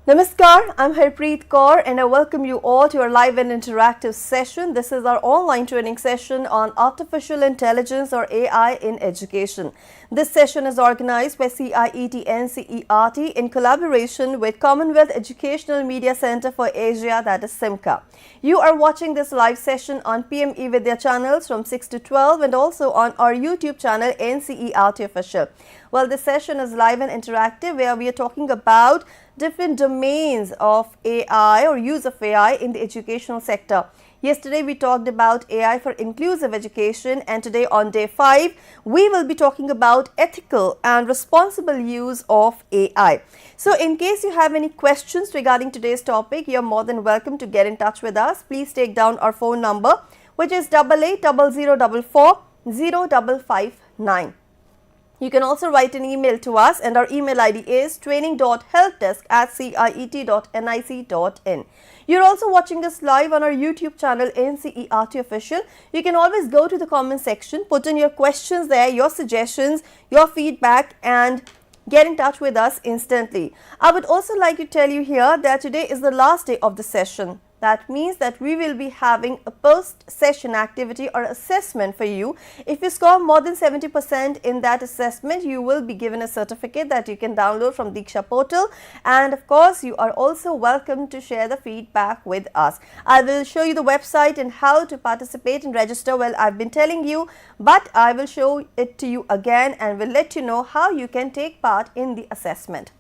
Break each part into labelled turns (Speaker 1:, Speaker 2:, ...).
Speaker 1: Namaskar, I'm Harpreet Kaur and I welcome you all to our live and interactive session. This is our online training session on Artificial Intelligence or AI in Education. This session is organized by CIET NCERT in collaboration with Commonwealth Educational Media Center for Asia, that is CIMCA. You are watching this live session on PM Vidya channels from 6 to 12 and also on our YouTube channel NCERT Official. Well, this session is live and interactive where we are talking about different domains of AI or use of AI in the educational sector. Yesterday we talked about AI for inclusive education, and today on day 5 we will be talking about ethical and responsible use of AI. So in case you have any questions regarding today's topic, you're more than welcome to get in touch with us. Please take down our phone number, which is 8800440559. You can also write an email to us, and our email ID is training.helpdesk@ciet.nic.in. You're also watching us live on our YouTube channel NCERT Official. You can always go to the comment section, put in your questions there, your suggestions, your feedback, and get in touch with us instantly. I would also like to tell you here that today is the last day of the session. That means that we will be having a post-session activity or assessment for you. If you score more than 70% in that assessment, you will be given a certificate that you can download from Diksha portal. And of course, you are also welcome to share the feedback with us. I will show you the website and how to participate and register. Well, I've been telling you, but I will show it to you again and will let you know how you can take part in the assessment.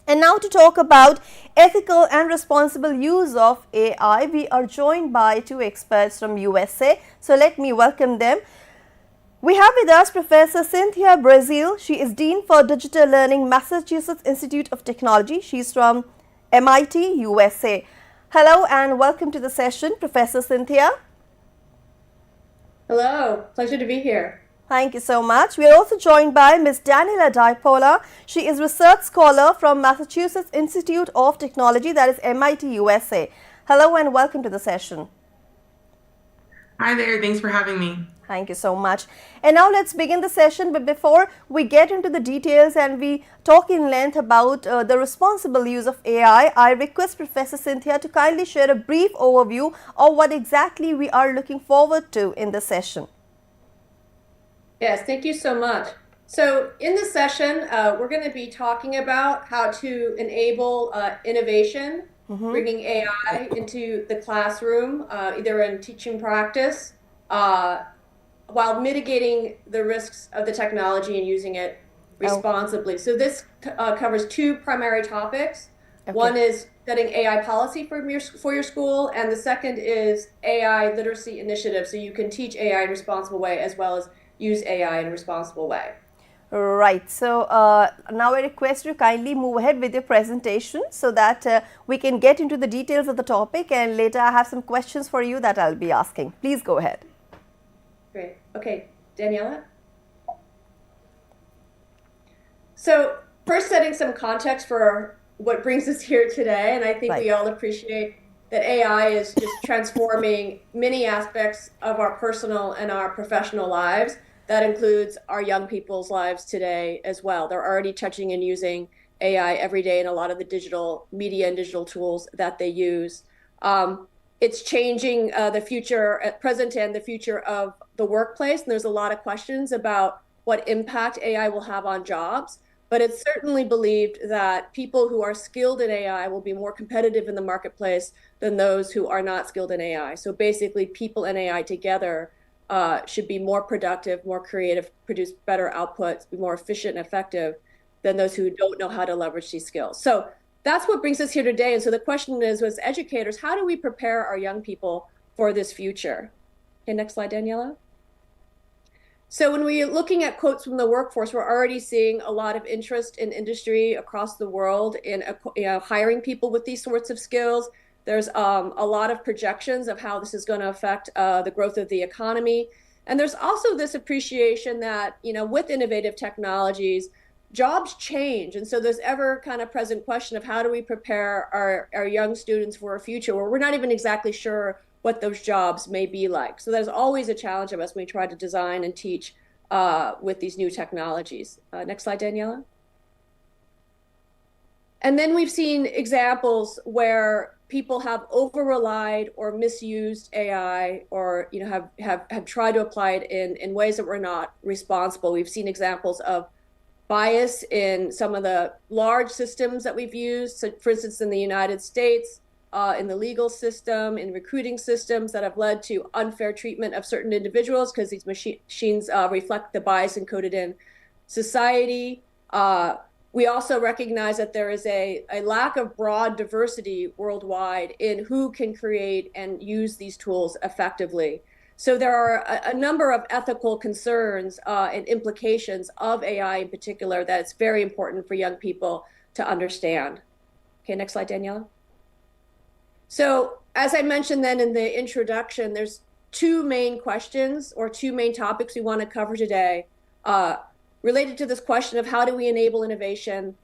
Speaker 1: And now to talk about ethical and responsible use of AI, we are joined by two experts from USA. So let me welcome them. We have with us Professor Cynthia Braezeal. She is Dean for Digital Learning, Massachusetts Institute of Technology. She's from MIT, USA. Hello and welcome to the session, Professor Cynthia.
Speaker 2: Hello, pleasure to be here.
Speaker 1: Thank you so much. We are also joined by Ms. Daniella. She is Research Scholar from Massachusetts Institute of Technology, that is MIT, USA. Hello and welcome to the session.
Speaker 3: Hi there, thanks for having me.
Speaker 1: Thank you so much. And now let's begin the session. But before we get into the details and we talk in length about the responsible use of AI, I request Professor Cynthia to kindly share a brief overview of what exactly we are looking forward to in the session.
Speaker 2: Yes, thank you so much. So in this session, we're going to be talking about how to enable innovation, bringing AI into the classroom, either in teaching practice, while mitigating the risks of the technology and using it responsibly. So this covers two primary topics. Okay. One is setting AI policy for your school, and the second is AI literacy initiative, so you can teach AI in a responsible way as well as use AI in a responsible way.
Speaker 1: Right. So now I request you kindly move ahead with your presentation so that we can get into the details of the topic, and later I have some questions for you that I'll be asking. Please go ahead.
Speaker 2: Great. Okay, Daniella. So first, setting some context for what brings us here today, and I think we all appreciate that AI is just transforming many aspects of our personal and our professional lives. That includes our young people's lives today as well. They're already touching and using AI every day in a lot of the digital media and digital tools that they use. It's changing the future at present and the future of the workplace. And there's a lot of questions about what impact AI will have on jobs. But it's certainly believed that people who are skilled in AI will be more competitive in the marketplace than those who are not skilled in AI. So basically, people and AI together should be more productive, more creative, produce better outputs, be more efficient and effective than those who don't know how to leverage these skills. So that's what brings us here today. And so the question is, as educators, how do we prepare our young people for this future? Okay, next slide, Daniela. So when we're looking at quotes from the workforce, we're already seeing a lot of interest in industry across the world in hiring people with these sorts of skills. There's a lot of projections of how this is going to affect the growth of the economy. And there's also this appreciation that, with innovative technologies, jobs change. And so there's ever kind of present question of how do we prepare our young students for a future where we're not even exactly sure what those jobs may be like. So there's always a challenge of us when we try to design and teach with these new technologies. Next slide, Daniela. And then we've seen examples where people have over relied or misused AI, or have tried to apply it in ways that were not responsible. We've seen examples of bias in some of the large systems that we've used. So, for instance, in the United States, in the legal system, in recruiting systems, that have led to unfair treatment of certain individuals because these machines reflect the bias encoded in society. We also recognize that there is a lack of broad diversity worldwide in who can create and use these tools effectively. So there are a number of ethical concerns and implications of AI in particular that it's very important for young people to understand. Okay, next slide, Daniela. So as I mentioned then in the introduction, there's two main questions or two main topics we want to cover today related to this question of how do we enable innovation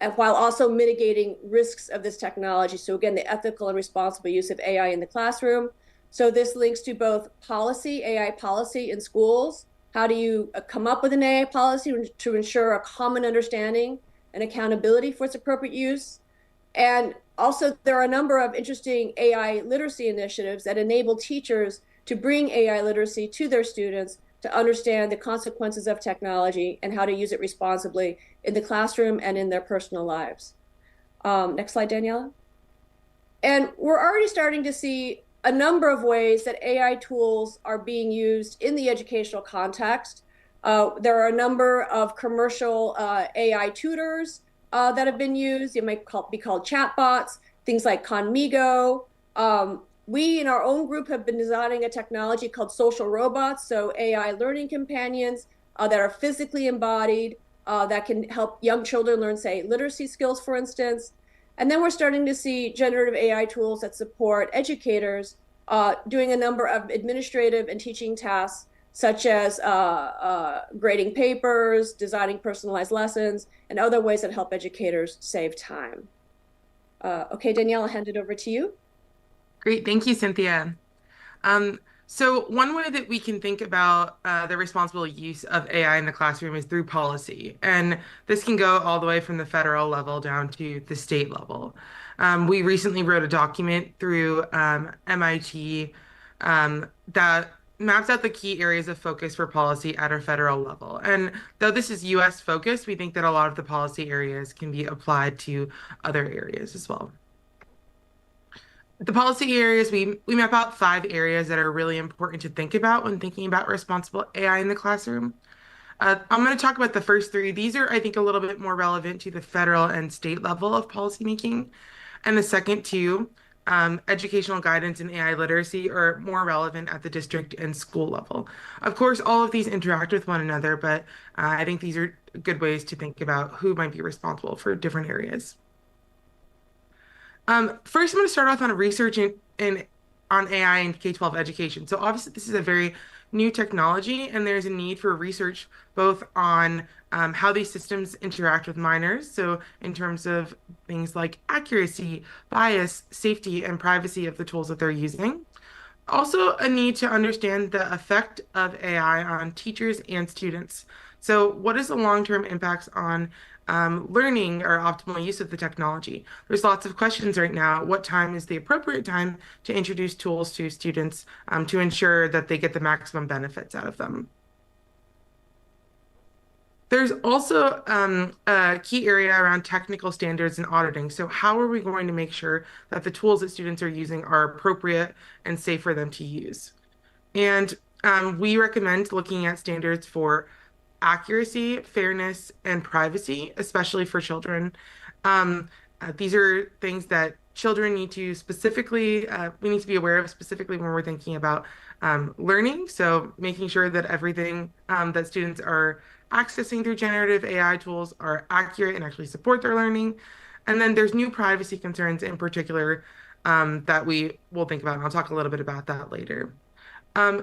Speaker 2: and while also mitigating risks of this technology. So again, the ethical and responsible use of AI in the classroom. So this links to both policy, AI policy in schools. How do you come up with an AI policy to ensure a common understanding and accountability for its appropriate use? And also, there are a number of interesting AI literacy initiatives that enable teachers to bring AI literacy to their students to understand the consequences of technology and how to use it responsibly in the classroom and in their personal lives. Next slide, Daniela. And we're already starting to see a number of ways that AI tools are being used in the educational context. There are a number of commercial AI tutors that have been used. They might be called chatbots, things like Conmigo. We in our own group have been designing a technology called social robots, so AI learning companions that are physically embodied, that can help young children learn, say, literacy skills, for instance. And then we're starting to see generative AI tools that support educators doing a number of administrative and teaching tasks, such as grading papers, designing personalized lessons, and other ways that help educators save time. Okay, Danielle, I'll hand it over to you.
Speaker 3: Great. Thank you, Cynthia. So one way that we can think about the responsible use of AI in the classroom is through policy. And this can go all the way from the federal level down to the state level. We recently wrote a document through MIT that maps out the key areas of focus for policy at a federal level. And though this is US focused, we think that a lot of the policy areas can be applied to other areas as well. The policy areas, we map out 5 areas that are really important to think about when thinking about responsible AI in the classroom. I'm going to talk about the first 3. These are, I think, a little bit more relevant to the federal and state level of policymaking. And the second 2, educational guidance and AI literacy, are more relevant at the district and school level. Of course, all of these interact with one another, but I think these are good ways to think about who might be responsible for different areas. First, I'm going to start off on research on AI in K-12 education. So obviously, this is a very new technology, and there's a need for research both on how these systems interact with minors. So in terms of things like accuracy, bias, safety, and privacy of the tools that they're using. Also, a need to understand the effect of AI on teachers and students. So what is the long-term impacts on learning or optimal use of the technology? There's lots of questions right now. What time is the appropriate time to introduce tools to students to ensure that they get the maximum benefits out of them? There's also a key area around technical standards and auditing. So how are we going to make sure that the tools that students are using are appropriate and safe for them to use? And we recommend looking at standards for accuracy, fairness, and privacy, especially for children. These are things that children need to specifically, we need to be aware of specifically when we're thinking about learning. So making sure that everything that students are accessing through generative AI tools are accurate and actually support their learning. And then there's new privacy concerns in particular that we will think about, and I'll talk a little bit about that later.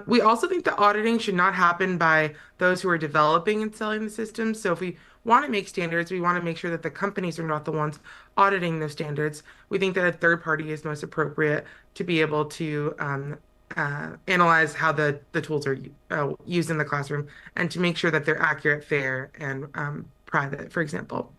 Speaker 3: We also think that auditing should not happen by those who are developing and selling the systems. So if we want to make standards, we want to make sure that the companies are not the ones auditing those standards. We think that a third party is most appropriate to be able to analyze how the tools are used in the classroom and to make sure that they're accurate, fair, and private, for example.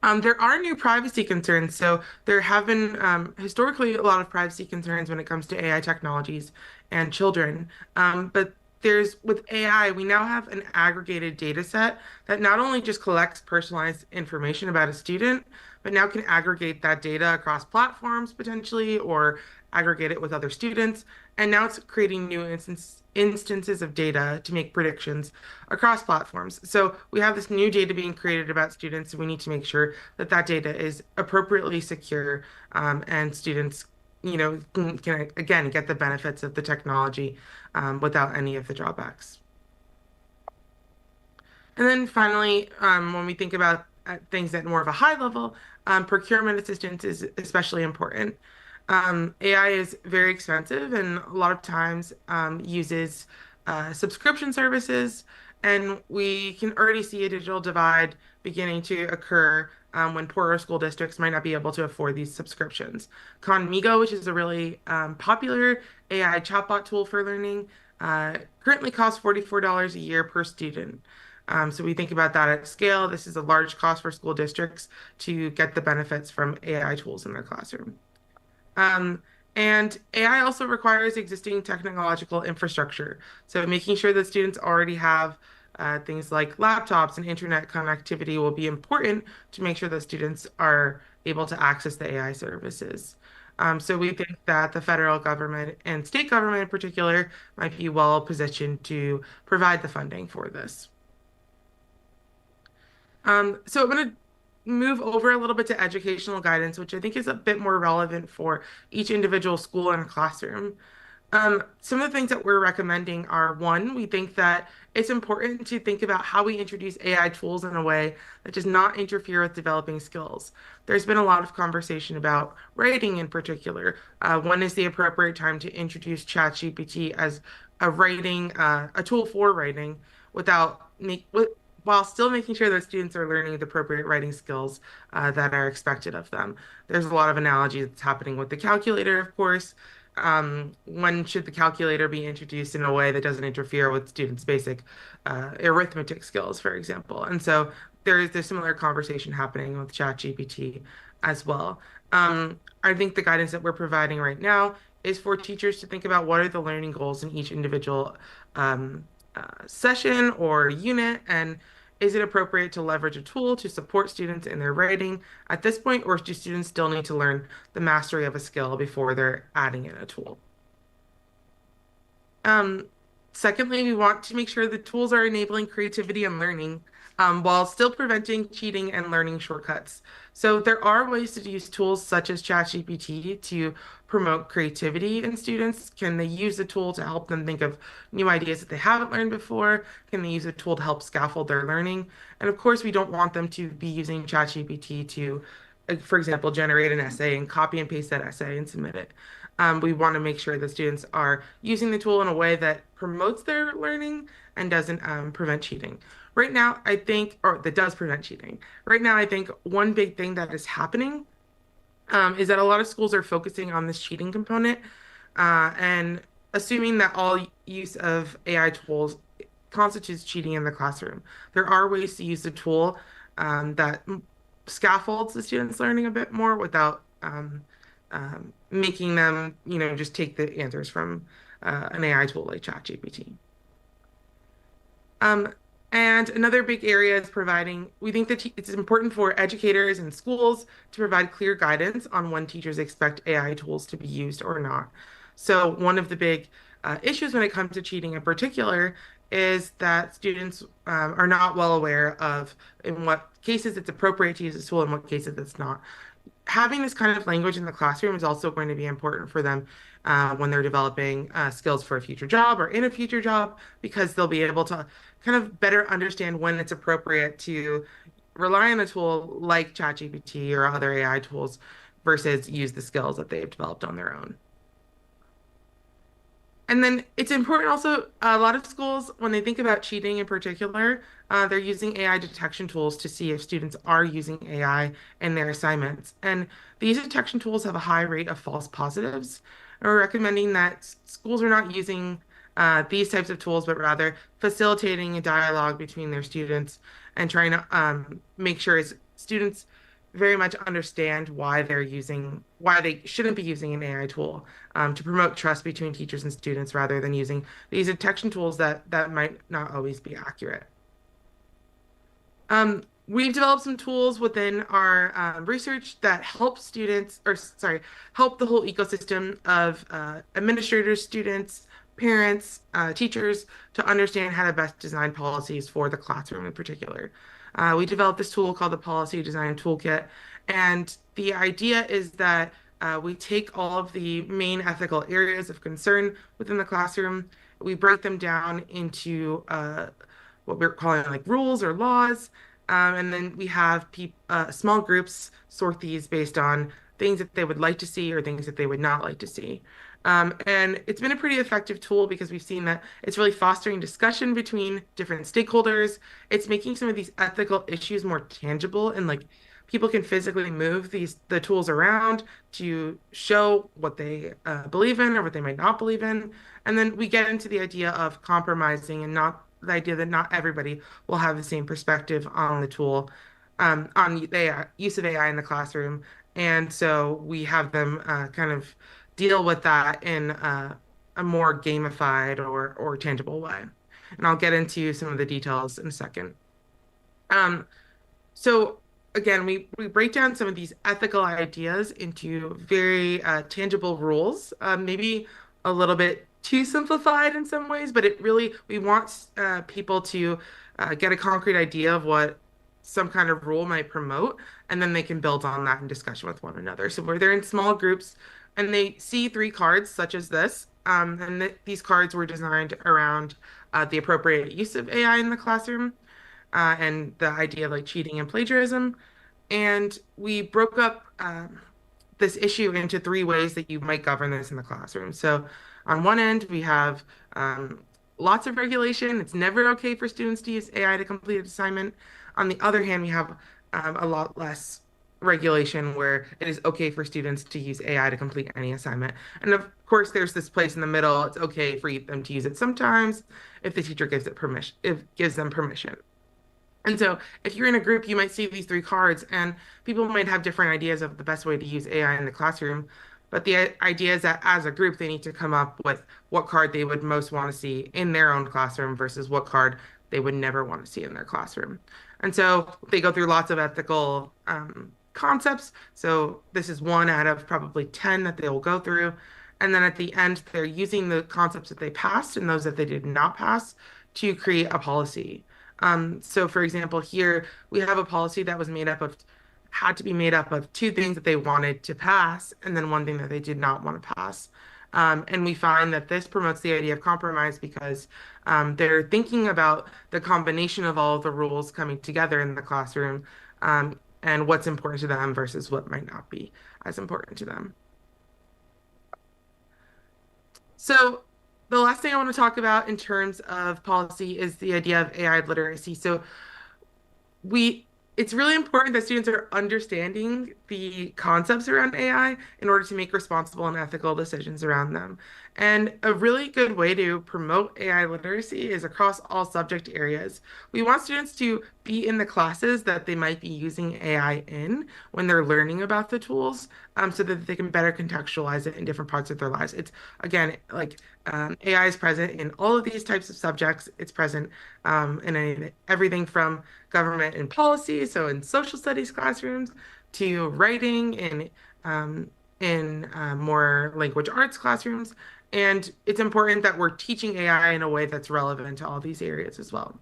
Speaker 3: There are new privacy concerns. So there have been historically a lot of privacy concerns when it comes to AI technologies and children. But there's with AI, we now have an aggregated data set that not only just collects personalized information about a student, but now can aggregate that data across platforms potentially or aggregate it with other students. And now it's creating new instances of data to make predictions across platforms. So we have this new data being created about students, and we need to make sure that that data is appropriately secure, and students, can again get the benefits of the technology without any of the drawbacks. And then finally, when we think about things at more of a high level, procurement assistance is especially important. AI is very expensive and a lot of times uses subscription services, and we can already see a digital divide beginning to occur when poorer school districts might not be able to afford these subscriptions. Conmigo, which is a really popular AI chatbot tool for learning, currently costs $44 a year per student. So we think about that at scale. This is a large cost for school districts to get the benefits from AI tools in their classroom. Um, and AI also requires existing technological infrastructure. So making sure that students already have things like laptops and internet connectivity will be important to make sure that students are able to access the AI services. So we think that the federal government and state government in particular might be well positioned to provide the funding for this. So I'm going to move over a little bit to educational guidance, which I think is a bit more relevant for each individual school and classroom. Some of the things that we're recommending are one, we think that it's important to think about how we introduce AI tools in a way that does not interfere with developing skills. There's been a lot of conversation about writing in particular. When is the appropriate time to introduce ChatGPT as a tool for writing without while still making sure that students are learning the appropriate writing skills that are expected of them. There's a lot of analogy that's happening with the calculator, of course. When should the calculator be introduced in a way that doesn't interfere with students' basic arithmetic skills, for example? And so there's similar conversation happening with ChatGPT as well. I think the guidance that we're providing right now is for teachers to think about what are the learning goals in each individual session or unit, and is it appropriate to leverage a tool to support students in their writing at this point, or do students still need to learn the mastery of a skill before they're adding in a tool? Um, Secondly, we want to make sure the tools are enabling creativity and learning while still preventing cheating and learning shortcuts. So there are ways to use tools such as ChatGPT to promote creativity in students. Can they use the tool to help them think of new ideas that they haven't learned before? Can they use a tool to help scaffold their learning? And of course, we don't want them to be using ChatGPT to, for example, generate an essay and copy and paste that essay and submit it. We want to make sure that students are using the tool in a way that promotes their learning and doesn't prevent cheating. Right now, I think, or that does prevent cheating. Right now, I think one big thing that is happening is that a lot of schools are focusing on this cheating component and assuming that all use of AI tools constitutes cheating in the classroom. There are ways to use the tool that scaffolds the students' learning a bit more without making them, just take the answers from an AI tool like ChatGPT. And another big area is we think that it's important for educators and schools to provide clear guidance on when teachers expect AI tools to be used or not. So one of the big issues when it comes to cheating in particular is that students are not well aware of in what cases it's appropriate to use this tool and what cases it's not. Having this kind of language in the classroom is also going to be important for them when they're developing skills for a future job or in a future job, because they'll be able to kind of better understand when it's appropriate to rely on a tool like ChatGPT or other AI tools versus use the skills that they've developed on their own. And then it's important also, a lot of schools, when they think about cheating in particular, they're using AI detection tools to see if students are using AI in their assignments. And these detection tools have a high rate of false positives. And we're recommending that schools are not using these types of tools, but rather facilitating a dialogue between their students and trying to make sure it's students very much understand why they shouldn't be using an AI tool, to promote trust between teachers and students rather than using these detection tools that might not always be accurate. We've developed some tools within our research that help students, or sorry, help the whole ecosystem of administrators, students, parents, teachers to understand how to best design policies for the classroom in particular. We developed this tool called the Policy Design Toolkit, and the idea is that we take all of the main ethical areas of concern within the classroom, we break them down into what we're calling like rules or laws. And then we have small groups sort these based on things that they would like to see or things that they would not like to see. And it's been a pretty effective tool because we've seen that it's really fostering discussion between different stakeholders. It's making some of these ethical issues more tangible and like people can physically move the tools around to show what they believe in or what they might not believe in. And then we get into the idea of compromising and not the idea that not everybody will have the same perspective on the tool, on the use of AI in the classroom. And so we have them kind of deal with that in a more gamified or tangible way. And I'll get into some of the details in a second. So again, we break down some of these ethical ideas into very tangible rules, maybe a little bit too simplified in some ways, but it really, we want people to get a concrete idea of what some kind of rule might promote, and then they can build on that in discussion with one another. So where they're in small groups and they see three cards such as this, and these cards were designed around the appropriate use of AI in the classroom and the idea of like cheating and plagiarism. And we broke up this issue into three ways that you might govern this in the classroom. So on one end, we have lots of regulation. It's never okay for students to use AI to complete an assignment. On the other hand, we have a lot less regulation where it is okay for students to use AI to complete any assignment. And of course, there's this place in the middle. It's okay for them to use it sometimes if the teacher gives it permission, if gives them permission. And so if you're in a group, you might see these three cards, and people might have different ideas of the best way to use AI in the classroom. But the idea is that as a group, they need to come up with what card they would most want to see in their own classroom versus what card they would never want to see in their classroom. And so they go through lots of ethical concepts. So this is one out of probably 10 that they will go through. And then at the end, they're using the concepts that they passed and those that they did not pass to create a policy. So for example, here we have a policy that was had to be made up of two things that they wanted to pass and then one thing that they did not want to pass. And we find that this promotes the idea of compromise because they're thinking about the combination of all of the rules coming together in the classroom, and what's important to them versus what might not be as important to them. So the last thing I want to talk about in terms of policy is the idea of AI literacy. So it's really important that students are understanding the concepts around AI in order to make responsible and ethical decisions around them. And a really good way to promote AI literacy is across all subject areas. We want students to be in the classes that they might be using AI in when they're learning about the tools, so that they can better contextualize it in different parts of their lives. It's, again, like AI is present in all of these types of subjects. It's present in everything from government and policy, so in social studies classrooms, to writing in more language arts classrooms. And it's important that we're teaching AI in a way that's relevant to all these areas as well.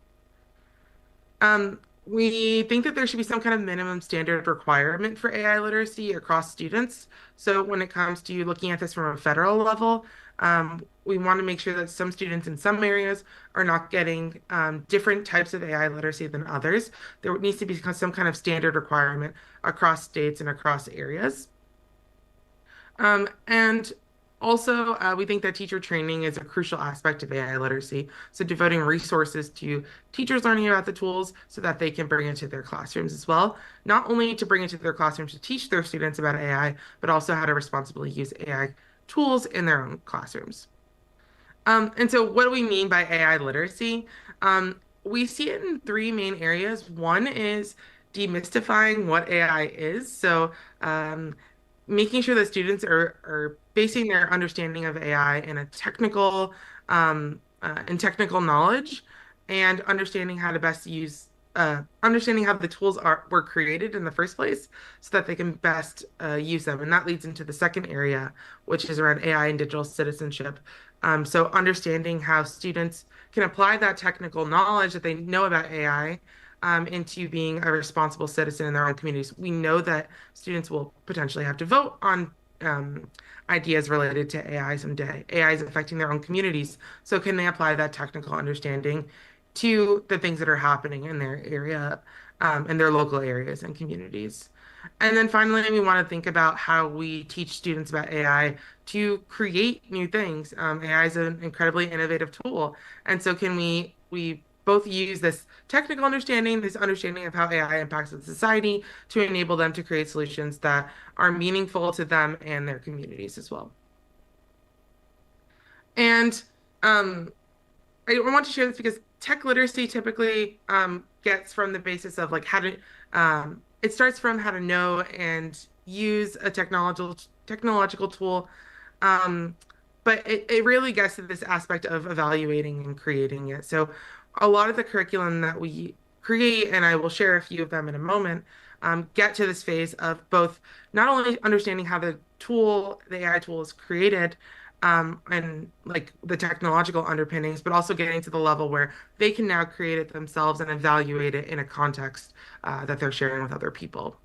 Speaker 3: We think that there should be some kind of minimum standard requirement for AI literacy across students. So when it comes to looking at this from a federal level, we want to make sure that some students in some areas are not getting different types of AI literacy than others. There needs to be some kind of standard requirement across states and across areas. And also, we think that teacher training is a crucial aspect of AI literacy. So devoting resources to teachers learning about the tools so that they can bring it to their classrooms as well. Not only to bring it to their classrooms to teach their students about AI, but also how to responsibly use AI tools in their own classrooms. And so what do we mean by AI literacy? We see it in three main areas. One is demystifying what AI is. So, making sure that students are basing their understanding of AI in a in technical knowledge and understanding how to best use understanding how the tools were created in the first place so that they can best use them. And that leads into the second area, which is around AI and digital citizenship. So understanding how students can apply that technical knowledge that they know about AI into being a responsible citizen in their own communities. We know that students will potentially have to vote on ideas related to AI someday. AI is affecting their own communities. So can they apply that technical understanding to the things that are happening in their area, in their local areas and communities? And then finally, we want to think about how we teach students about AI to create new things. AI is an incredibly innovative tool. And so can we both use this technical understanding, this understanding of how AI impacts the society to enable them to create solutions that are meaningful to them and their communities as well. And I want to share this because tech literacy typically gets from the basis of like how to it starts from how to know and use a technological tool. Um, but it really gets to this aspect of evaluating and creating it. So a lot of the curriculum that we create, and I will share a few of them in a moment, get to this phase of both not only understanding how the AI tool is created, and like the technological underpinnings, but also getting to the level where they can now create it themselves and evaluate it in a context that they're sharing with other people.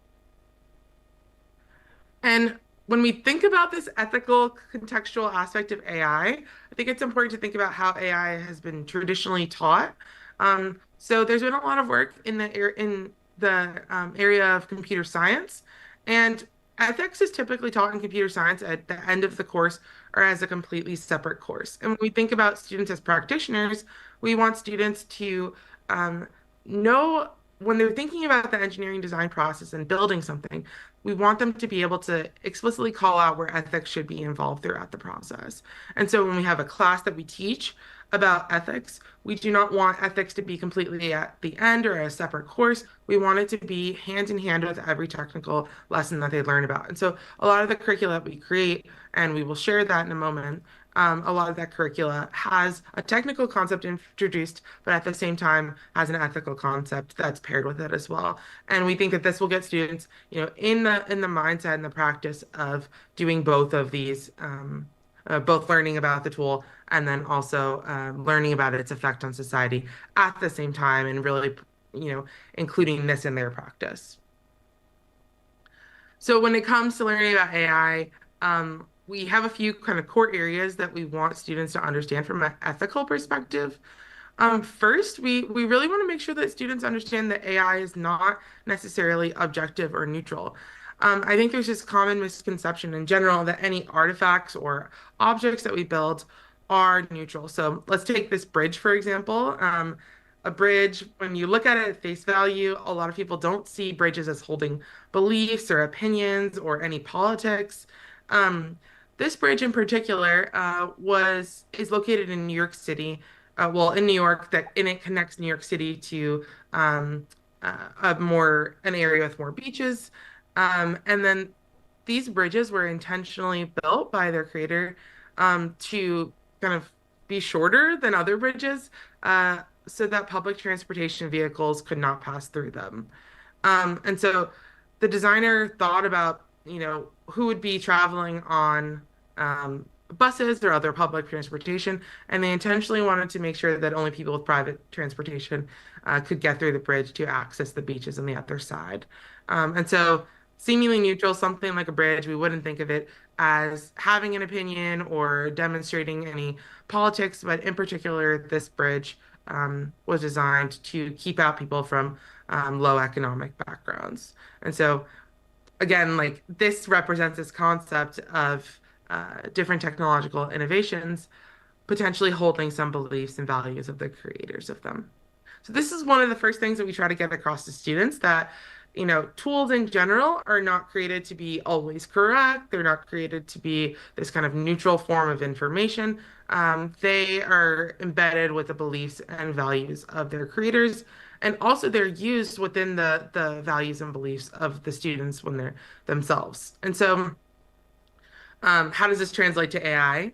Speaker 3: And when we think about this ethical contextual aspect of AI, I think it's important to think about how AI has been traditionally taught. So there's been a lot of work in the area of computer science, and ethics is typically taught in computer science at the end of the course or as a completely separate course. And when we think about students as practitioners, we want students to know when they're thinking about the engineering design process and building something, we want them to be able to explicitly call out where ethics should be involved throughout the process. And so when we have a class that we teach about ethics, we do not want ethics to be completely at the end or a separate course. We want it to be hand in hand with every technical lesson that they learn about. And so a lot of the curricula that we create, and we will share that in a moment, a lot of that curricula has a technical concept introduced, but at the same time has an ethical concept that's paired with it as well. And we think that this will get students, in the mindset and the practice of doing both of these, both learning about the tool and then also learning about its effect on society at the same time, and really, including this in their practice. So when it comes to learning about AI, we have a few kind of core areas that we want students to understand from an ethical perspective. First, we really want to make sure that students understand that AI is not necessarily objective or neutral. I think there's this common misconception in general that any artifacts or objects that we build are neutral. So let's take this bridge, for example. A bridge, when you look at it at face value, a lot of people don't see bridges as holding beliefs or opinions or any politics. Um, this bridge in particular is located in New York City. Well, in New York, and it connects New York City to an area with more beaches. And then these bridges were intentionally built by their creator to kind of be shorter than other bridges, so that public transportation vehicles could not pass through them. And so the designer thought about, who would be traveling on buses or other public transportation, and they intentionally wanted to make sure that only people with private transportation could get through the bridge to access the beaches on the other side. And so seemingly neutral, something like a bridge, we wouldn't think of it as having an opinion or demonstrating any politics, but in particular, this bridge was designed to keep out people from low economic backgrounds. And so, again, like this represents this concept of different technological innovations potentially holding some beliefs and values of the creators of them. So this is one of the first things that we try to get across to students, that tools in general are not created to be always correct. They're not created to be this kind of neutral form of information. They are embedded with the beliefs and values of their creators, and also they're used within the values and beliefs of the students when they're themselves. And so, how does this translate to AI?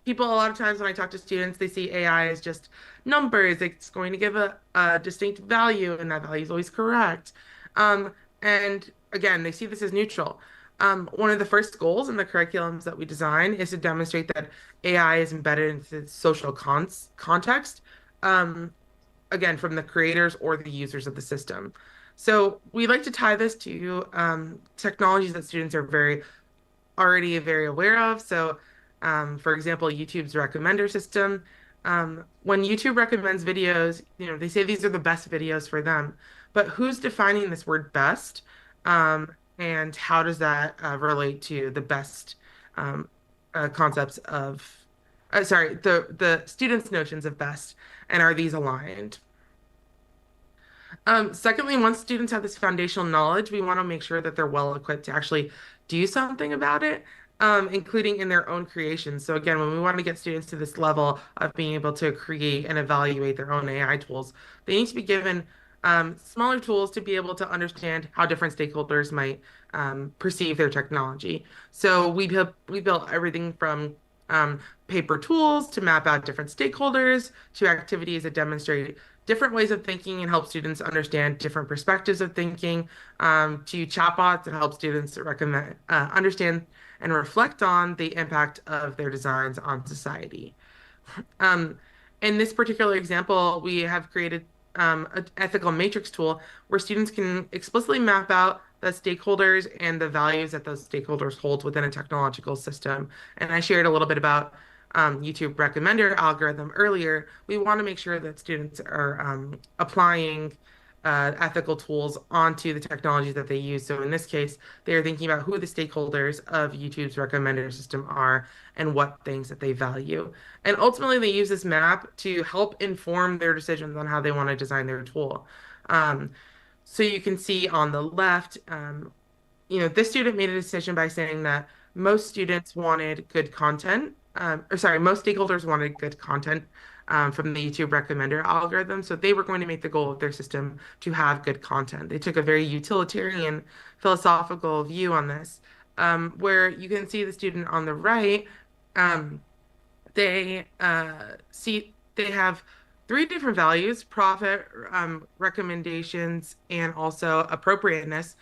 Speaker 3: People, a lot of times when I talk to students, they see AI as just numbers. It's going to give a distinct value, and that value is always correct. And again, they see this as neutral. One of the first goals in the curriculums that we design is to demonstrate that AI is embedded into the social context, um, again, from the creators or the users of the system. So we like to tie this to technologies that students are already very aware of. So, for example, YouTube's recommender system. When YouTube recommends videos, they say these are the best videos for them. But who's defining this word best? And how does that relate to the best concepts of, sorry, the students' notions of best? And are these aligned? Secondly, once students have this foundational knowledge, we want to make sure that they're well equipped to actually do something about it, including in their own creations. So again, when we want to get students to this level of being able to create and evaluate their own AI tools, they need to be given smaller tools to be able to understand how different stakeholders might perceive their technology. So we built everything from paper tools to map out different stakeholders to activities that demonstrate different ways of thinking and help students understand different perspectives of thinking, to chatbots that help students understand and reflect on the impact of their designs on society. Um, in this particular example, we have created an ethical matrix tool where students can explicitly map out the stakeholders and the values that those stakeholders hold within a technological system. And I shared a little bit about YouTube recommender algorithm earlier. We want to make sure that students are applying ethical tools onto the technologies that they use. So in this case, they are thinking about who the stakeholders of YouTube's recommender system are and what things that they value. And ultimately, they use this map to help inform their decisions on how they want to design their tool. Um, so you can see on the left, this student made a decision by saying that most students wanted good content, or sorry, most stakeholders wanted good content from the YouTube recommender algorithm. So they were going to make the goal of their system to have good content. They took a very utilitarian, philosophical view on this, where you can see the student on the right. They have three different values: profit, recommendations, and also appropriateness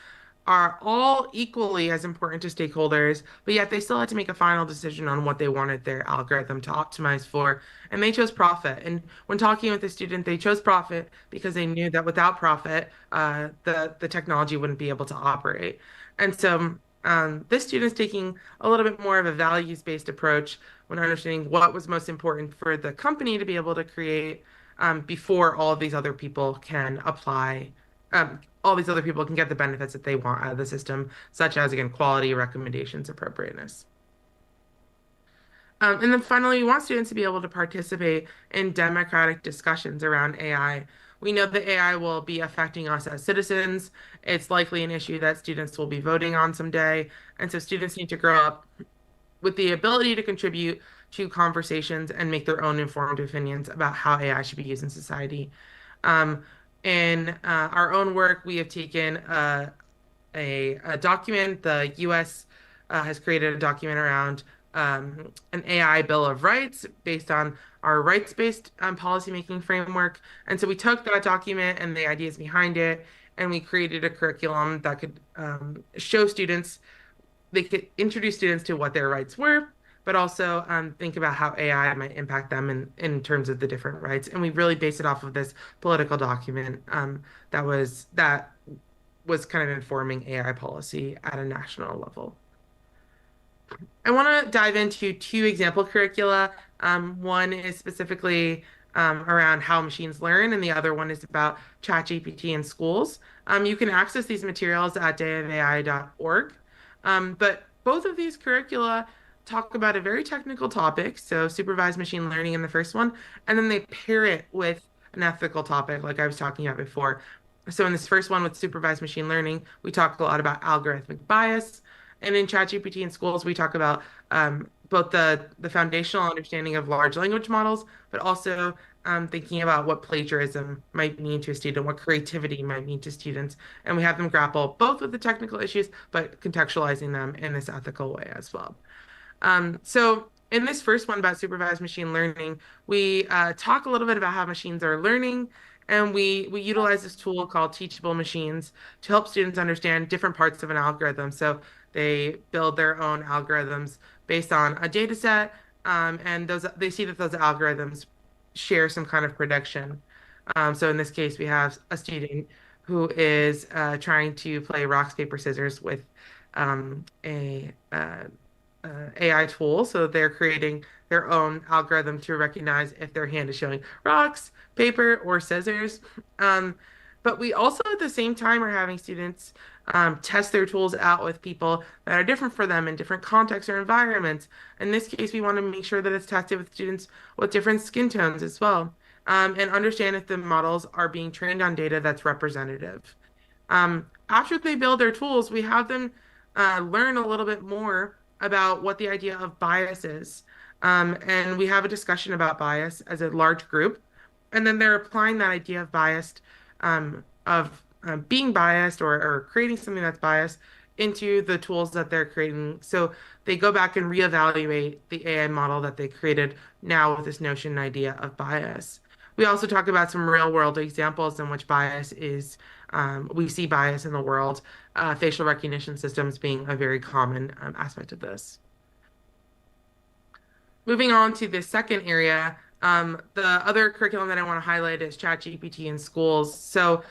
Speaker 3: are all equally as important to stakeholders, but yet they still had to make a final decision on what they wanted their algorithm to optimize for. And they chose profit. And when talking with the student, they chose profit because they knew that without profit, the technology wouldn't be able to operate. And so this student is taking a little bit more of a values-based approach when understanding what was most important for the company to be able to create before all of these other people can apply all these other people can get the benefits that they want out of the system, such as, again, quality, recommendations, appropriateness. And then finally, we want students to be able to participate in democratic discussions around AI. We know that AI will be affecting us as citizens. It's likely an issue that students will be voting on someday. And so students need to grow up with the ability to contribute to conversations and make their own informed opinions about how AI should be used in society. Um, in our own work, we have taken a document. The US has created a document around an AI Bill of Rights based on our rights-based policymaking framework. And so we took that document and the ideas behind it, and we created a curriculum that could show students, they could introduce students to what their rights were, but also think about how AI might impact them in terms of the different rights. And we really based it off of this political document that was kind of informing AI policy at a national level. I want to dive into two example curricula. One is specifically around how machines learn, and the other one is about ChatGPT in schools. You can access these materials at dayofai.org. But both of these curricula talk about a very technical topic, so supervised machine learning in the first one, and then they pair it with an ethical topic, like I was talking about before. So in this first one with supervised machine learning, we talk a lot about algorithmic bias. And in ChatGPT in schools, we talk about both the foundational understanding of large language models, but also thinking about what plagiarism might mean to a student, what creativity might mean to students. And we have them grapple both with the technical issues, but contextualizing them in this ethical way as well. So in this first one about supervised machine learning, we talk a little bit about how machines are learning, and we utilize this tool called teachable machines to help students understand different parts of an algorithm. So they build their own algorithms based on a data set, and those they see that those algorithms share some kind of prediction. So in this case, we have a student who is trying to play rocks, paper, scissors with a AI tool. So they're creating their own algorithm to recognize if their hand is showing rocks, paper, or scissors. But we also at the same time are having students test their tools out with people that are different for them in different contexts or environments. In this case, we want to make sure that it's tested with students with different skin tones as well, and understand if the models are being trained on data that's representative. After they build their tools, we have them learn a little bit more about what the idea of bias is. And we have a discussion about bias as a large group. And then they're applying that idea of biased, of being biased or creating something that's biased into the tools that they're creating. So they go back and reevaluate the AI model that they created now with this notion and idea of bias. We also talk about some real world examples in which bias is, we see bias in the world, facial recognition systems being a very common aspect of this. Moving on to the second area, the other curriculum that I want to highlight is ChatGPT in schools. So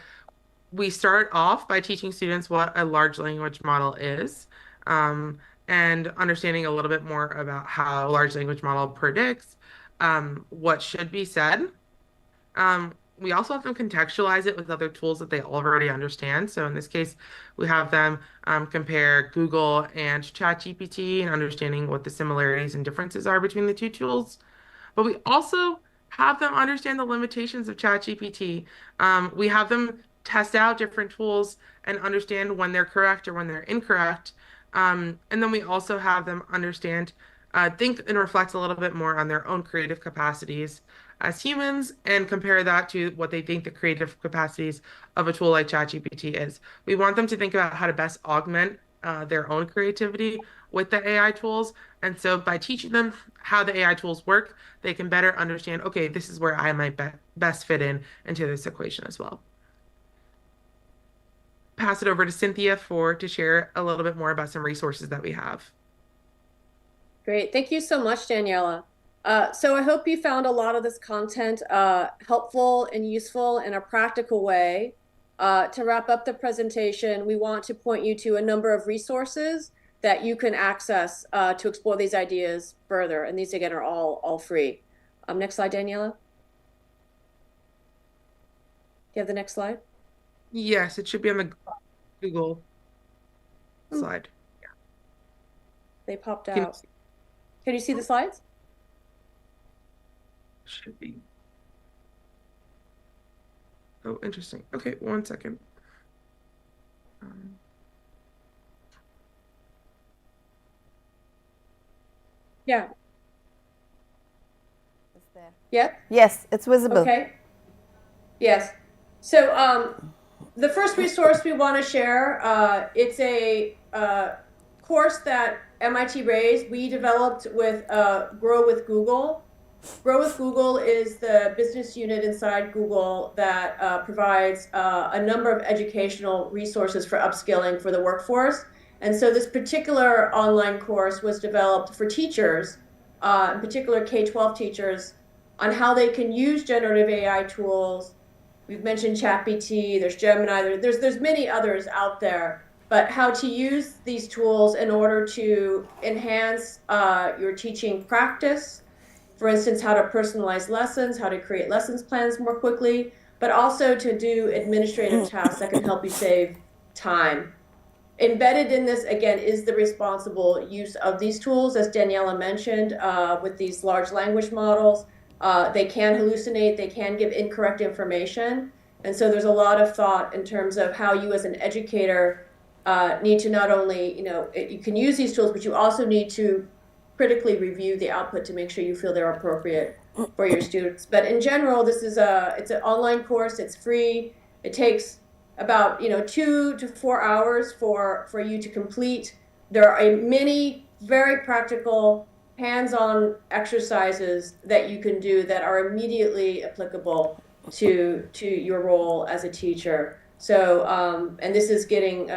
Speaker 3: we start off by teaching students what a large language model is, and understanding a little bit more about how a large language model predicts what should be said. We also have them contextualize it with other tools that they already understand. So in this case, we have them compare Google and ChatGPT and understanding what the similarities and differences are between the two tools. But we also have them understand the limitations of ChatGPT. We have them test out different tools and understand when they're correct or when they're incorrect. And then we also have them understand, think and reflect a little bit more on their own creative capacities as humans and compare that to what they think the creative capacities of a tool like ChatGPT is. We want them to think about how to best augment their own creativity with the AI tools. And so by teaching them how the AI tools work, they can better understand, okay, this is where I might best fit in into this equation as well. Pass it over to Cynthia to share a little bit more about some resources that we have.
Speaker 2: Great. Thank you so much, Daniela. So I hope you found a lot of this content helpful and useful in a practical way. To wrap up the presentation, we want to point you to a number of resources that you can access to explore these ideas further. And these, again, are all free. Next slide, Daniela. Do you have the next slide?
Speaker 3: Yes, it should be on the Google slide. Yeah.
Speaker 2: They popped out. Can you see the slides?
Speaker 3: Should be. Oh, interesting. Okay, 1 second.
Speaker 2: Yeah.
Speaker 1: It's there.
Speaker 2: Yep.
Speaker 1: Yes, it's visible.
Speaker 2: Okay. Yes. So the first resource we want to share, it's a course that MIT raised. We developed with Grow with Google. Grow with Google is the business unit inside Google that provides a number of educational resources for upskilling for the workforce. And so this particular online course was developed for teachers, in particular K-12 teachers, on how they can use generative AI tools. We've mentioned ChatGPT, there's Gemini, there's many others out there, but how to use these tools in order to enhance your teaching practice. For instance, how to personalize lessons, how to create lessons plans more quickly, but also to do administrative tasks that can help you save time. Embedded in this, again, is the responsible use of these tools, as Daniela mentioned, with these large language models. They can hallucinate, they can give incorrect information. And so there's a lot of thought in terms of how you as an educator need to not only, you can use these tools, but you also need to critically review the output to make sure you feel they're appropriate for your students. But in general, it's an online course. It's free. It takes about 2 to 4 hours for you to complete. There are many very practical hands-on exercises that you can do that are immediately applicable to your role as a teacher. So and this is getting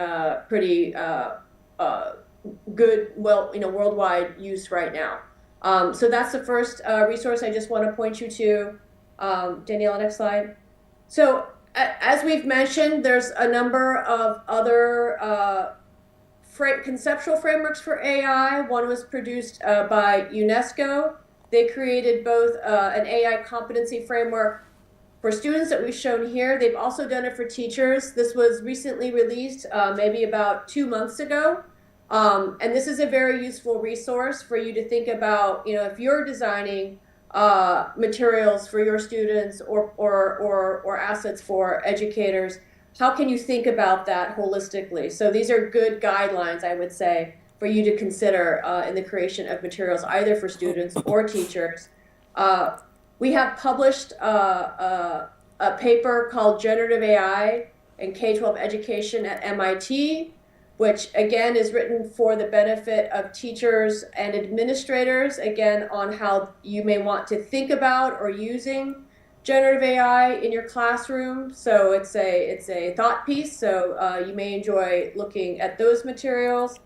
Speaker 2: pretty good, worldwide use right now. So that's the first resource I just want to point you to. Daniella, next slide. So as we've mentioned, there's a number of other conceptual frameworks for AI. One was produced by UNESCO. They created both an AI competency framework for students that we've shown here. They've also done it for teachers. This was recently released maybe about 2 months ago. And this is a very useful resource for you to think about, if you're designing materials for your students or assets for educators, how can you think about that holistically? So these are good guidelines, I would say, for you to consider in the creation of materials, either for students or teachers. We have published a paper called Generative AI in K-12 Education at MIT, which again is written for the benefit of teachers and administrators, again, on how you may want to think about or using generative AI in your classroom. So it's a thought piece, so you may enjoy looking at those materials.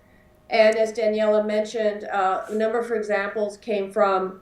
Speaker 2: And as Daniella mentioned, a number of examples came from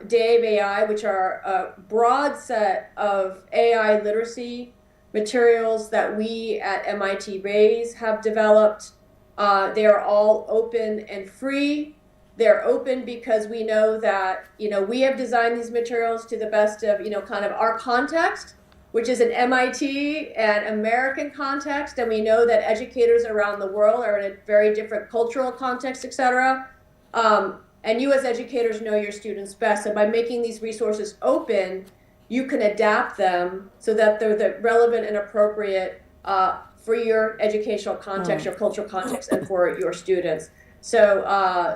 Speaker 2: Dave AI, which are a broad set of AI literacy materials that we at MIT Raise have developed. They are all open and free. They're open because we know that, we have designed these materials to the best of, kind of our context, which is an MIT and American context. And we know that educators around the world are in a very different cultural context, et cetera. And you as educators know your students best. And by making these resources open, you can adapt them so that they're relevant and appropriate for your educational context, your cultural context, and for your students. So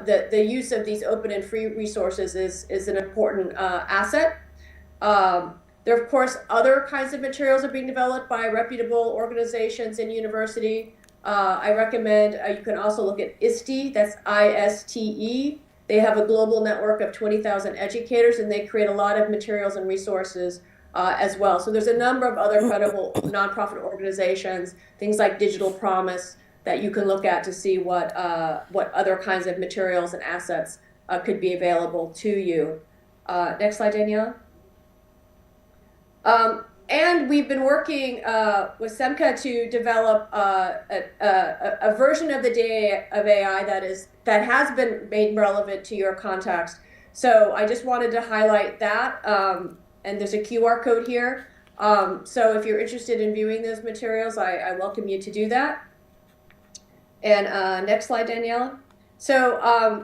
Speaker 2: the use of these open and free resources is an important asset. There are, of course, other kinds of materials are being developed by reputable organizations and university. I recommend you can also look at ISTE, that's ISTE. They have a global network of 20,000 educators, and they create a lot of materials and resources as well. So there's a number of other credible nonprofit organizations, things like Digital Promise, that you can look at to see what other kinds of materials and assets could be available to you. Next slide, Danielle. And we've been working with SEMCA to develop a version of the day of AI that has been made relevant to your context. So I just wanted to highlight that, and there's a QR code here. So if you're interested in viewing those materials, I welcome you to do that. And next slide, Daniela. So,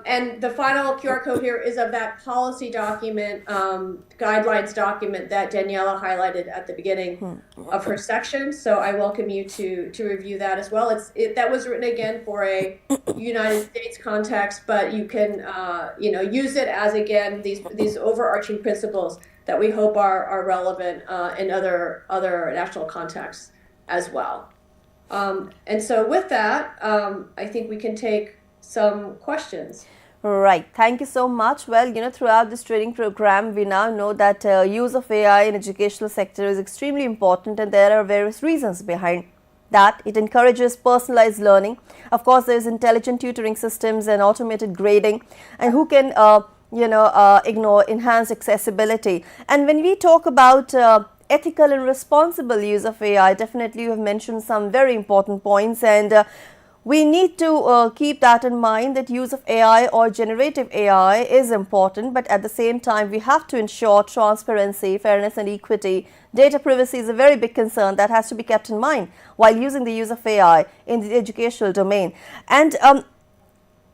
Speaker 2: and the final QR code here is of that policy document, guidelines document that Daniela highlighted at the beginning of her section. So I welcome you to review that as well. That was written again for a United States context, but you can use it as, again, these overarching principles that we hope are relevant in other national contexts as well. And so with that, I think we can take some questions.
Speaker 1: Right. Thank you so much. Well, throughout this training program, we now know that use of AI in educational sector is extremely important, and there are various reasons behind that. It encourages personalized learning. Of course, there's intelligent tutoring systems and automated grading, and who can, enhance accessibility. And when we talk about ethical and responsible use of AI, definitely you have mentioned some very important points, and we need to keep that in mind, that use of AI or generative AI is important, but at the same time we have to ensure transparency, fairness and equity. Data privacy is a very big concern that has to be kept in mind while using the use of AI in the educational domain. And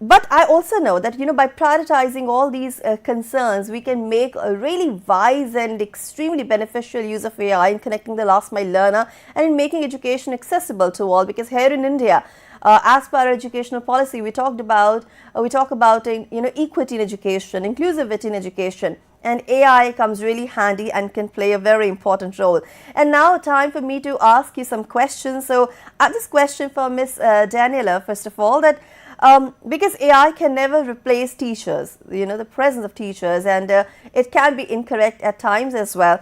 Speaker 1: But I also know that, by prioritizing all these concerns, we can make a really wise and extremely beneficial use of AI in connecting the last mile learner and in making education accessible to all. Because here in India, as per our educational policy, we talk about equity in education, inclusivity in education, and AI comes really handy and can play a very important role. And now, time for me to ask you some questions. So, I have this question for Miss Daniella, first of all, that because AI can never replace teachers, the presence of teachers, and it can be incorrect at times as well.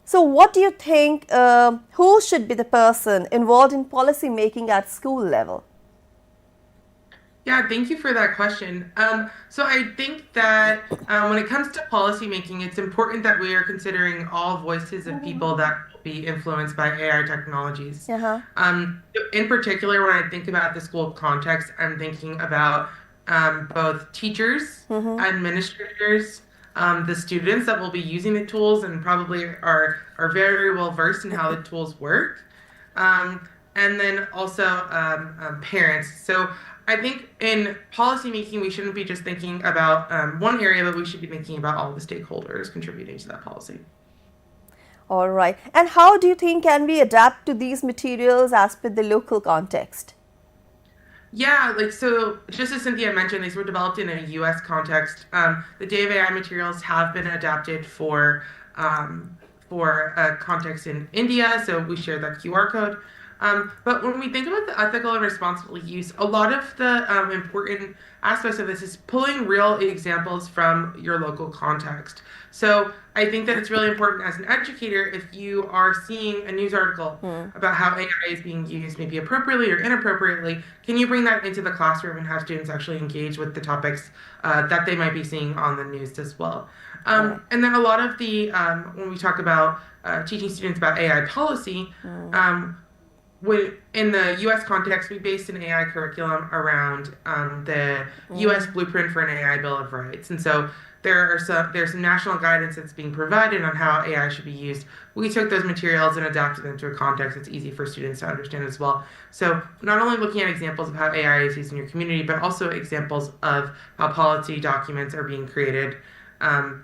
Speaker 1: So, what do you think? Who should be the person involved in policy making at school level?
Speaker 3: Yeah, thank you for that question. So I think that when it comes to policy making, it's important that we are considering all voices of people that will be influenced by AI technologies.
Speaker 1: Uh-huh.
Speaker 3: In particular, when I think about the school context, I'm thinking about both teachers, administrators, the students that will be using the tools and probably are very well versed in how the tools work. And then also parents. So I think in policymaking, we shouldn't be just thinking about one area, but we should be thinking about all the stakeholders contributing to that policy.
Speaker 1: All right. And how do you think can we adapt to these materials as per the local context?
Speaker 3: Yeah, like so, just as Cynthia mentioned, these were developed in a US context. The Day of AI materials have been adapted for a context in India, so we share that QR code. But when we think about the ethical and responsible use, a lot of the important aspects of this is pulling real examples from your local context. So I think that it's really important as an educator, if you are seeing a news article about how AI is being used, maybe appropriately or inappropriately, can you bring that into the classroom and have students actually engage with the topics that they might be seeing on the news as well? And then a lot of the, when we talk about teaching students about AI policy, in the U.S. context, we based an AI curriculum around the U.S. blueprint for an AI Bill of Rights, and so there's some national guidance that's being provided on how AI should be used. We took those materials and adapted them to a context that's easy for students to understand as well. So not only looking at examples of how AI is used in your community, but also examples of how policy documents are being created,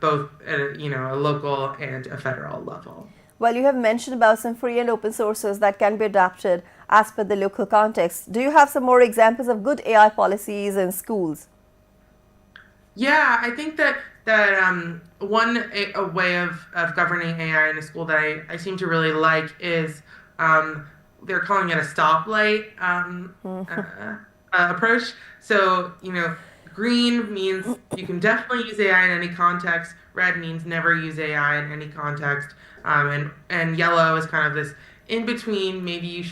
Speaker 3: both at a local and a federal level.
Speaker 1: Well, you have mentioned about some free and open sources that can be adapted as per the local context. Do you have some more examples of good AI policies in schools?
Speaker 3: Yeah, I think that one a way of governing AI in a school that I seem to really like is they're calling it a stoplight approach. So, green means you can definitely use AI in any context. Red means never use AI in any context. And yellow is kind of this in between. Maybe you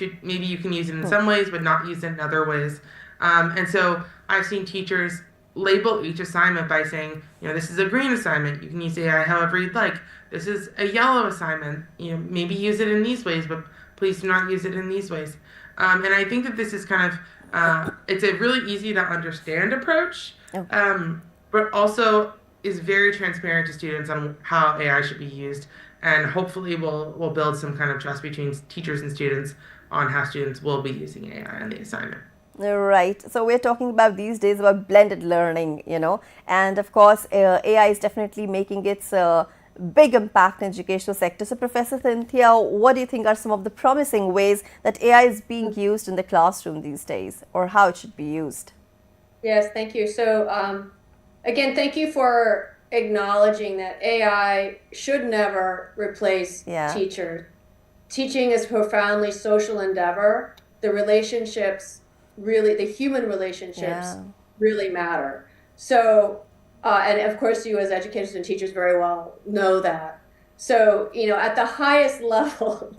Speaker 3: can use it in some ways, but not use it in other ways. And so I've seen teachers label each assignment by saying, this is a green assignment. You can use AI however you'd like. This is a yellow assignment. Maybe use it in these ways, but please do not use it in these ways. And I think that this is kind of, it's a really easy to understand approach, but also is very transparent to students on how AI should be used. And hopefully we'll build some kind of trust between teachers and students on how students will be using AI in the assignment.
Speaker 1: Right. So we're talking about these days about blended learning, and of course AI is definitely making its big impact in the educational sector. So Professor Cynthia, what do you think are some of the promising ways that AI is being used in the classroom these days, or how it should be used?
Speaker 2: Yes, thank you. So again, thank you for acknowledging that AI should never replace teachers. Teaching is a profoundly social endeavor. The relationships really, the human relationships really matter. So, and of course you as educators and teachers very well know that. So, at the highest level,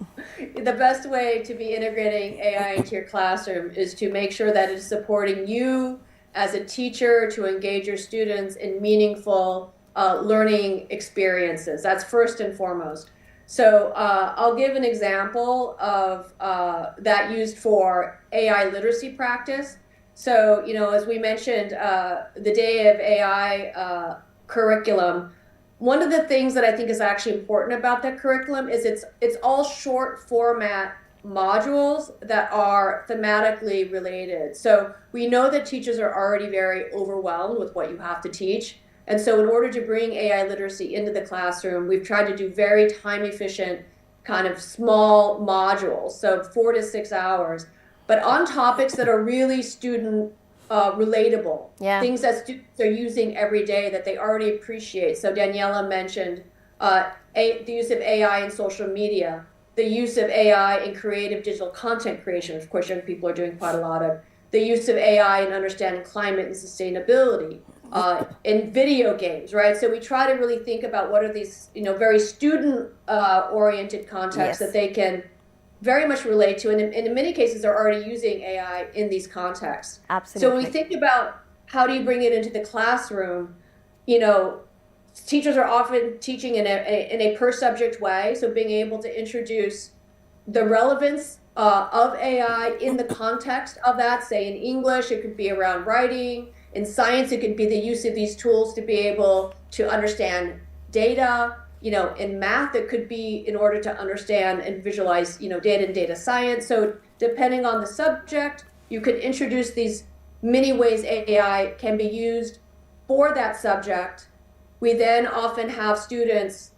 Speaker 2: the best way to be integrating AI into your classroom is to make sure that it's supporting you as a teacher to engage your students in meaningful learning experiences. That's first and foremost. So I'll give an example of that used for AI literacy practice. So, as we mentioned, the Day of AI curriculum, one of the things that I think is actually important about that curriculum is it's all short format modules that are thematically related. So we know that teachers are already very overwhelmed with what you have to teach. And so in order to bring AI literacy into the classroom, we've tried to do very time efficient kind of small modules, so 4 to 6 hours, but on topics that are really student relatable, things that students are using every day that they already appreciate. So Daniella mentioned the use of AI in social media, the use of AI in creative digital content creation, of course young people are doing quite a lot of, the use of AI in understanding climate and sustainability, in video games, right? So we try to really think about what are these, very student oriented contexts that they can very much relate to, and in many cases they're already using AI in these contexts.
Speaker 1: Absolutely.
Speaker 2: So when we think about how do you bring it into the classroom, teachers are often teaching in a per subject way, so being able to introduce the relevance of AI in the context of that, say in English, it could be around writing. In science, it could be the use of these tools to be able to understand data. In math, it could be in order to understand and visualize, data and data science. So depending on the subject, you could introduce these many ways AI can be used for that subject. We then often have students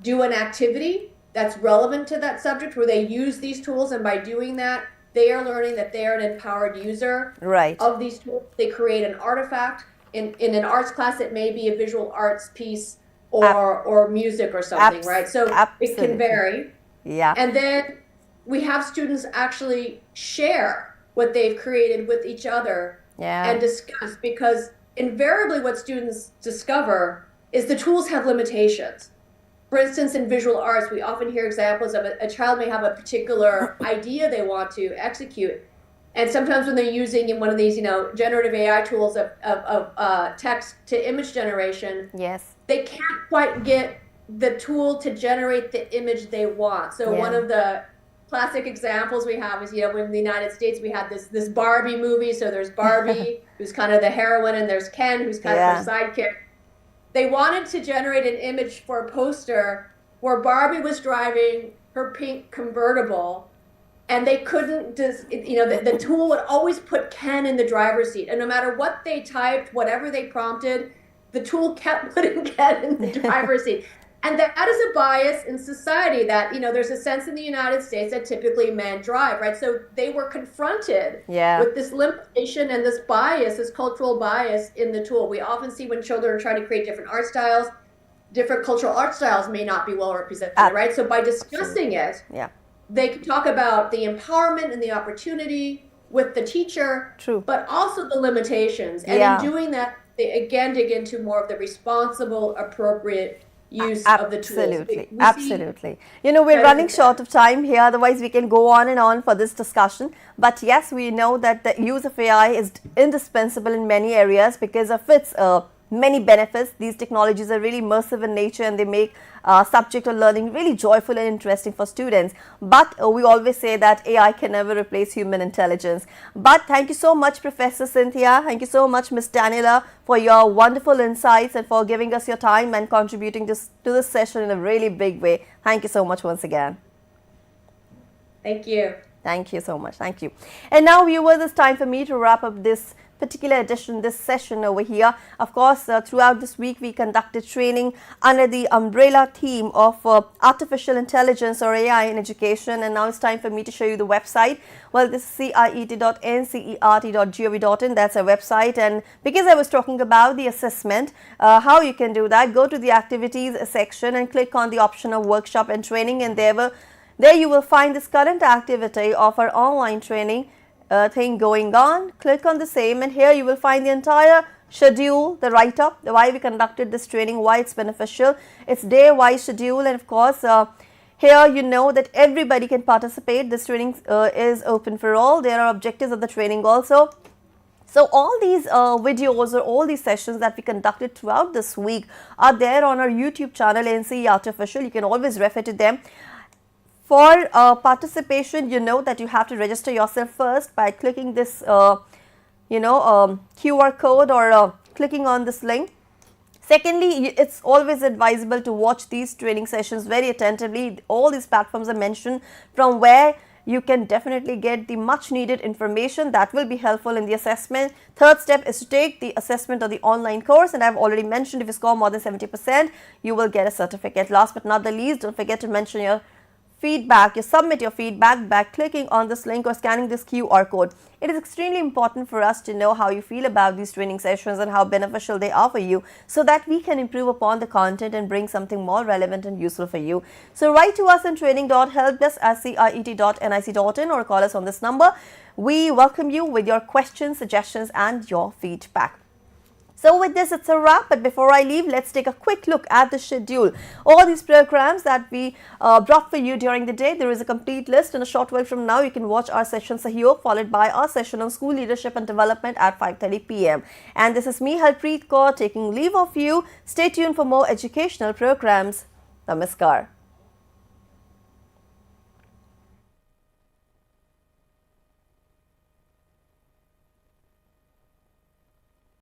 Speaker 2: do an activity that's relevant to that subject where they use these tools, and by doing that, they are learning that they are an empowered user of these tools. They create an artifact. In an arts class, it may be a visual arts piece or music or something, right? So it can vary.
Speaker 1: Yeah.
Speaker 2: And then we have students actually share what they've created with each other and discuss, because invariably what students discover is the tools have limitations. For instance, in visual arts, we often hear examples of a child may have a particular idea they want to execute. And sometimes when they're using one of these, generative AI tools of text to image generation, they can't quite get the tool to generate the image they want. So one of the classic examples we have is, in the United States, we had this Barbie movie. So there's Barbie, who's kind of the heroine, and there's Ken, who's kind of her sidekick. They wanted to generate an image for a poster where Barbie was driving her pink convertible, and they couldn't the tool would always put Ken in the driver's seat. And no matter what they typed, whatever they prompted, the tool kept putting Ken in the driver's seat. And that is a bias in society that, there's a sense in the United States that typically men drive, right? So they were confronted with this limitation and this bias, this cultural bias in the tool. We often see when children are trying to create different art styles, different cultural art styles may not be well represented, right? So by discussing it, they can talk about the empowerment and the opportunity with the teacher, but also the limitations. And in doing that, they again dig into more of the responsible, appropriate use of the tools.
Speaker 1: Absolutely. We're running short of time here, otherwise we can go on and on for this discussion. But yes, we know that the use of AI is indispensable in many areas because of its many benefits. These technologies are really immersive in nature, and they make subject or learning really joyful and interesting for students. But we always say that AI can never replace human intelligence. But thank you so much, Professor Cynthia. Thank you so much, Ms. Daniella, for your wonderful insights and for giving us your time and contributing to this session in a really big way. Thank you so much once again.
Speaker 2: Thank you.
Speaker 1: Thank you so much. Thank you. And now, viewers, it's time for me to wrap up this particular edition, this session over here. Of course, throughout this week, we conducted training under the umbrella theme of artificial intelligence or AI in education. And now it's time for me to show you the website. Well, this is ciet.ncert.gov.in. That's our website. And because I was talking about the assessment, how you can do that, go to the activities section and click on the option of workshop and training. And there you will find this current activity of our online training thing going on. Click on the same, and here you will find the entire schedule, the write-up, why we conducted this training, why it's beneficial. It's day-wise schedule, and of course here you know that everybody can participate. This training is open for all. There are objectives of the training also. So all these videos or all these sessions that we conducted throughout this week are there on our YouTube channel, NCERT Official. You can always refer to them. For participation, you know that you have to register yourself first by clicking this, QR code or clicking on this link. Secondly, it's always advisable to watch these training sessions very attentively. All these platforms are mentioned from where you can definitely get the much needed information that will be helpful in the assessment. Third step is to take the assessment of the online course, and I've already mentioned if you score more than 70%, you will get a certificate. Last but not the least, don't forget to mention your feedback. You submit your feedback by clicking on this link or scanning this QR code. It is extremely important for us to know how you feel about these training sessions and how beneficial they are for you, so that we can improve upon the content and bring something more relevant and useful for you. So write to us on training.helpdesk@cert.nic.in or call us on this number. We welcome you with your questions, suggestions and your feedback. So with this, it's a wrap. But before I leave, let's take a quick look at the schedule. All these programs that we brought for you during the day, there is a complete list. In a short while from now, you can watch our session Sahyog, followed by our session on school leadership and development at 5:30 p.m. And this is me, Harpreet Kaur, taking leave of you. Stay tuned for more educational programs. Namaskar.